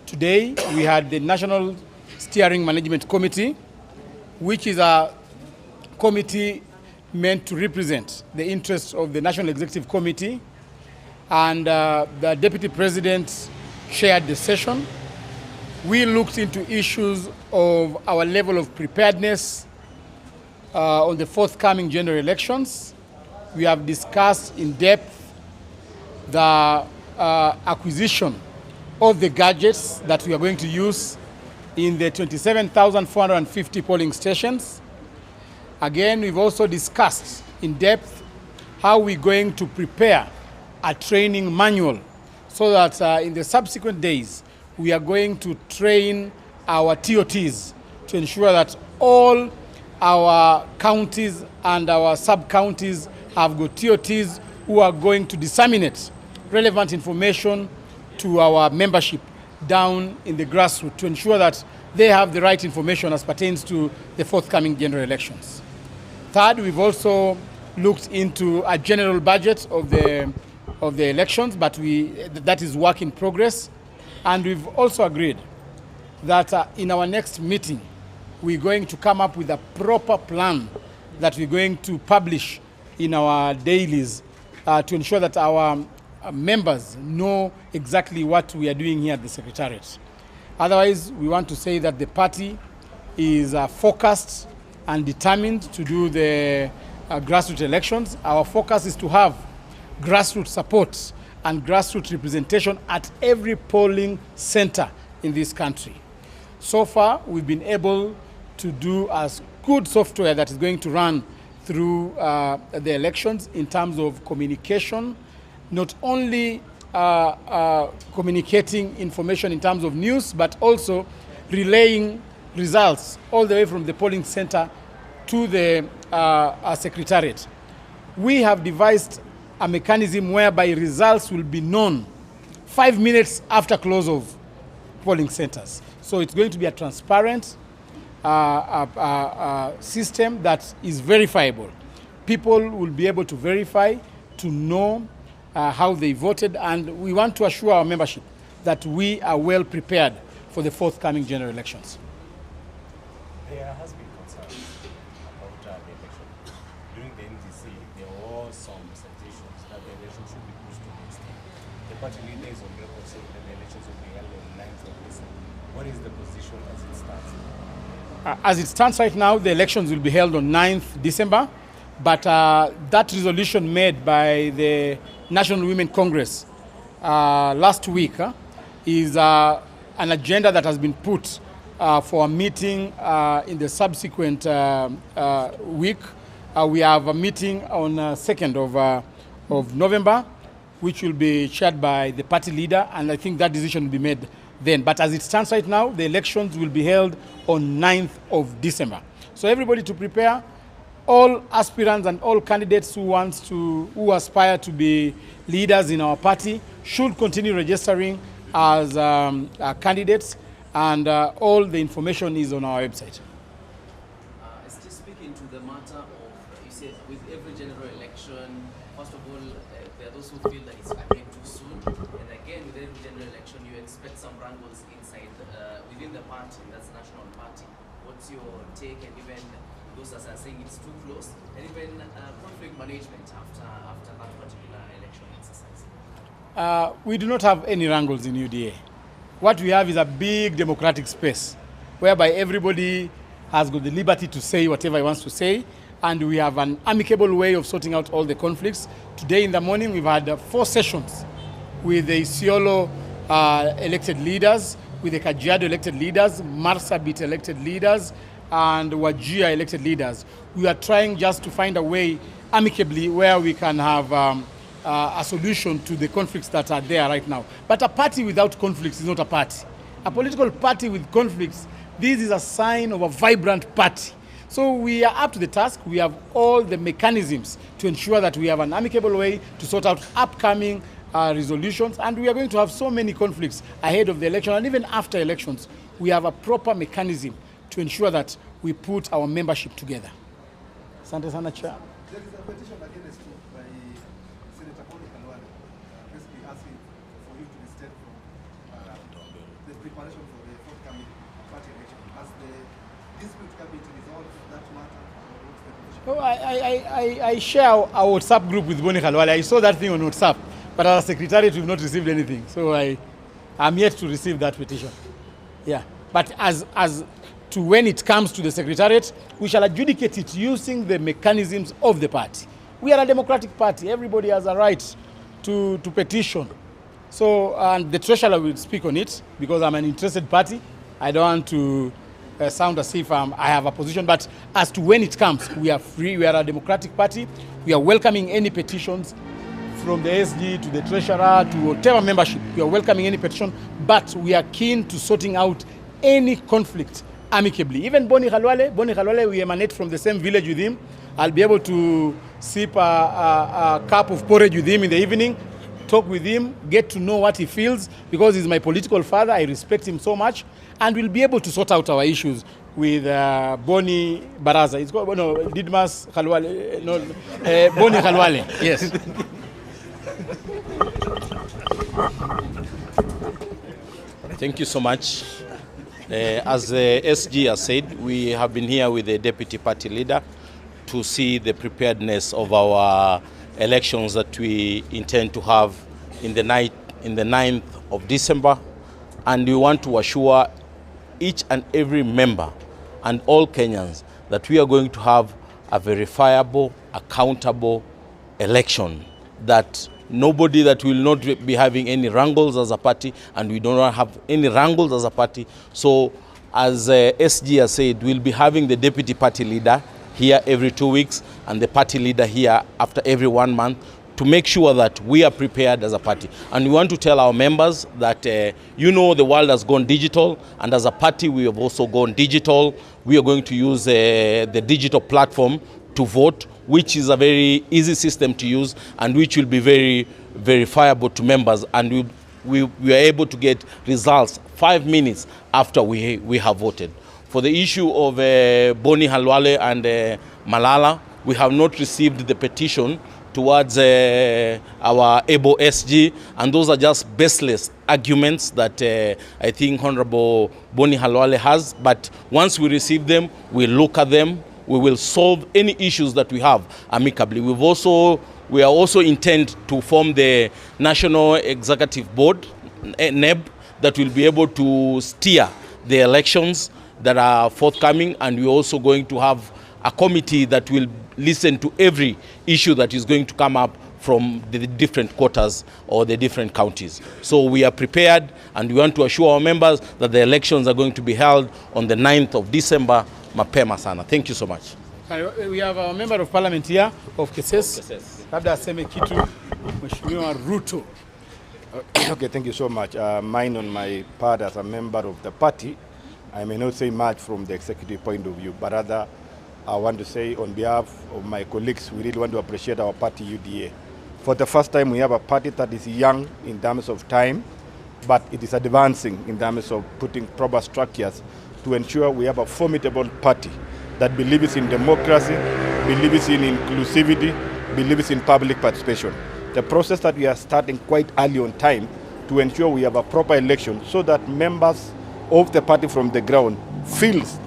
Today, we had the National Steering Management Committee, which is a committee meant to represent the interests of the National Executive Committee, and the Deputy President chaired the session. We looked into issues of our level of preparedness on the forthcoming general elections. We have discussed in depth the acquisition of the gadgets that we are going to use in the 27,450 polling stations. Again, we've also discussed in depth how we're going to prepare a training manual so that in the subsequent days, we are going to train our TOTs to ensure that all our counties and our sub-counties have got TOTs who are going to disseminate relevant information to our membership down in the grassroots to ensure that they have the right information as pertains to the forthcoming general elections. Third, we've also looked into a general budget of the elections, but that is work in progress. And we've also agreed that in our next meeting, we're going to come up with a proper plan that we're going to publish in our dailies to ensure that our members know exactly what we are doing here at the Secretariat. Otherwise, we want to say that the party is focused and determined to do the grassroots elections. Our focus is to have grassroots support and grassroots representation at every polling center in this country. So far, we've been able to do a good software that is going to run through the elections in terms of communication, not only communicating information in terms of news, but also relaying results all the way from the polling center to the Secretariat. We have devised a mechanism whereby results will be known 5 minutes after close of polling centers. So it's going to be a transparent system that is verifiable. People will be able to verify, to know how they voted, and we want to assure our membership that we are well prepared for the forthcoming general elections. There has been concern about the election. During the NDC, there were some suggestions that the election should be pushed to next year. The party leader is on record saying that the elections will be held on 9th of December. What is the position as it stands? As it stands right now, the elections will be held on 9th December, but that resolution made by the National Women Congress last week is an agenda that has been put for a meeting in the subsequent week. We have a meeting on 2nd of November, which will be chaired by the party leader, and I think that decision will be made then. But as it stands right now, the elections will be held on 9th of December. So everybody to prepare. All aspirants and all candidates who aspire to be leaders in our party should continue registering as candidates, and all the information is on our website. Still speaking to the matter of, you said, with every general election, first of all, there are those who feel that it's again too soon, and again, with every general election, you expect some wrangles inside within the party, that's the National Party. What's your take, and even those that are saying it's too close, and even conflict management after that particular election exercise? We do not have any wrangles in UDA. What we have is a big democratic space whereby everybody has got the liberty to say whatever he wants to say, and we have an amicable way of sorting out all the conflicts. Today in the morning, we've had 4 sessions with the Isiolo elected leaders, with the Kajiado elected leaders, Marsabit elected leaders, and Wajir elected leaders. We are trying just to find a way amicably where we can have a solution to the conflicts that are there right now. But a party without conflicts is not a party. A political party with conflicts, this is a sign of a vibrant party. So we are up to the task. We have all the mechanisms to ensure that we have an amicable way to sort out upcoming resolutions, and we are going to have so many conflicts ahead of the election and even after elections. We have a proper mechanism to ensure that we put our membership together. Asante sana Chair. There is a petition against you by Senator Paul basically asking for you to be stepped from the preparation Cabinet resolve that matter? Oh, I share our WhatsApp group with Boni Khalwale. I saw that thing on WhatsApp, but as a secretariat, we've not received anything. So I'm yet to receive that petition. Yeah, but as to when it comes to the secretariat, we shall adjudicate it using the mechanisms of the party. We are a democratic party. Everybody has a right to petition. So, and the treasurer will speak on it because I'm an interested party. I don't want to sound as if I have a position, but as to when it comes, we are free. We are a democratic party. We are welcoming any petitions from the SG to the treasurer to whatever membership. We are welcoming any petition, but we are keen to sorting out any conflict amicably. Even Boni Khalwale, we emanate from the same village with him. I'll be able to sip a cup of porridge with him in the evening, talk with him, get to know what he feels, because he's my political father. I respect him so much, and we'll be able to sort out our issues with Boni Baraza. It's called Didmas Khalwale, Boni Khalwale. Yes. Thank you so much. As the SG has said, we have been here with the deputy party leader to see the preparedness of our elections that we intend to have in the 9th of December, and we want to assure each and every member and all Kenyans that we are going to have a verifiable, accountable election, that nobody that will not be having any wrangles as a party, and we do not have any wrangles as a party. So as SG has said, we'll be having the deputy party leader here every 2 weeks and the party leader here after every 1 month to make sure that we are prepared as a party. And we want to tell our members that, the world has gone digital, and as a party we have also gone digital. We are going to use the digital platform to vote, which is a very easy system to use and which will be very verifiable to members, and we are able to get results 5 minutes after we have voted. For the issue of Boni Khalwale and Malala, we have not received the petition towards our able SG, and those are just baseless arguments that I think Honorable Boni Khalwale has. But once we receive them, we look at them, we will solve any issues that we have amicably. We are also intent to form the National Executive Board, NEB, that will be able to steer the elections that are forthcoming, and we're also going to have a committee that will listen to every issue that is going to come up from the different quarters or the different counties. So we are prepared, and we want to assure our members that the elections are going to be held on the 9th of December, mapema sana. Thank you so much. We have a member of parliament here of Keses. Labda aseme kitu Mheshimiwa Ruto. Okay, thank you so much. Mine on my part as a member of the party, I may not say much from the executive point of view, but rather I want to say on behalf of my colleagues, we really want to appreciate our party UDA. For the first time, we have a party that is young in terms of time, but it is advancing in terms of putting proper structures to ensure we have a formidable party that believes in democracy, believes in inclusivity, believes in public participation. The process that we are starting quite early on time to ensure we have a proper election so that members of the party from the ground feels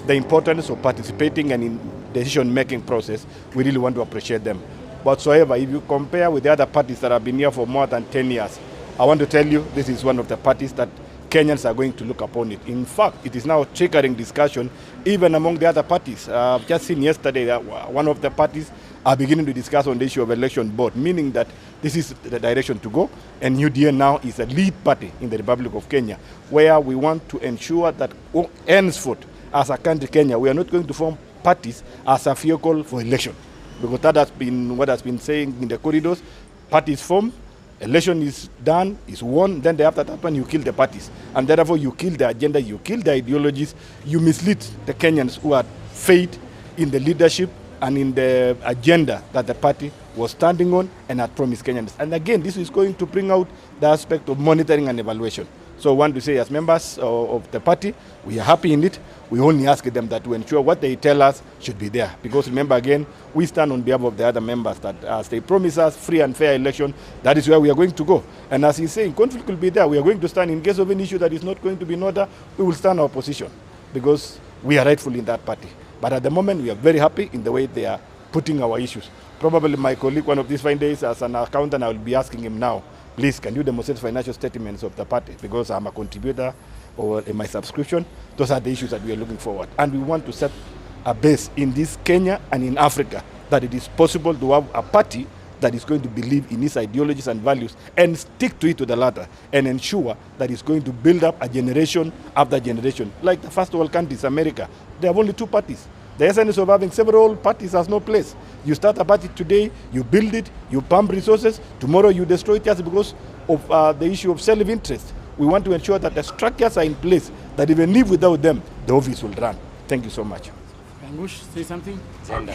the importance of participating and in decision-making process. We really want to appreciate them. Whatsoever, if you compare with the other parties that have been here for more than 10 years, I want to tell you this is one of the parties that Kenyans are going to look upon it. In fact, it is now triggering discussion even among the other parties. I've just seen yesterday that one of the parties are beginning to discuss on the issue of election board, meaning that this is the direction to go, and UDA now is a lead party in the Republic of Kenya, where we want to ensure that henceforth, as a country Kenya, we are not going to form parties as a vehicle for election, because that has been what has been saying in the corridors. Parties form, election is done, is won, then after that one you kill the parties, and therefore you kill the agenda, you kill the ideologies, you mislead the Kenyans who are faith in the leadership and in the agenda that the party was standing on and had promised Kenyans. And again, this is going to bring out the aspect of monitoring and evaluation. So I want to say, as members of the party, we are happy in it. We only ask them that to ensure what they tell us should be there. Because remember, again, we stand on behalf of the other members that as they promise us free and fair election, that is where we are going to go. And as he's saying, conflict will be there. We are going to stand in case of an issue that is not going to be in order. We will stand our position. Because we are rightfully in that party. But at the moment, we are very happy in the way they are putting our issues. Probably my colleague, one of these fine days, as an accountant, I will be asking him now, please, can you demonstrate financial statements of the party? Because I'm a contributor or in my subscription. Those are the issues that we are looking forward. And we want to set a base in this Kenya and in Africa that it is possible to have a party that is going to believe in its ideologies and values and stick to it to the latter and ensure that it's going to build up a generation after generation. Like the first world countries, America, they have only 2 parties. The essence of having several parties has no place. You start a party today, you build it, you pump resources, tomorrow you destroy it just because of the issue of self-interest. We want to ensure that the structures are in place, that even live without them, the office will run. Thank you so much. Angush, say something. Gender.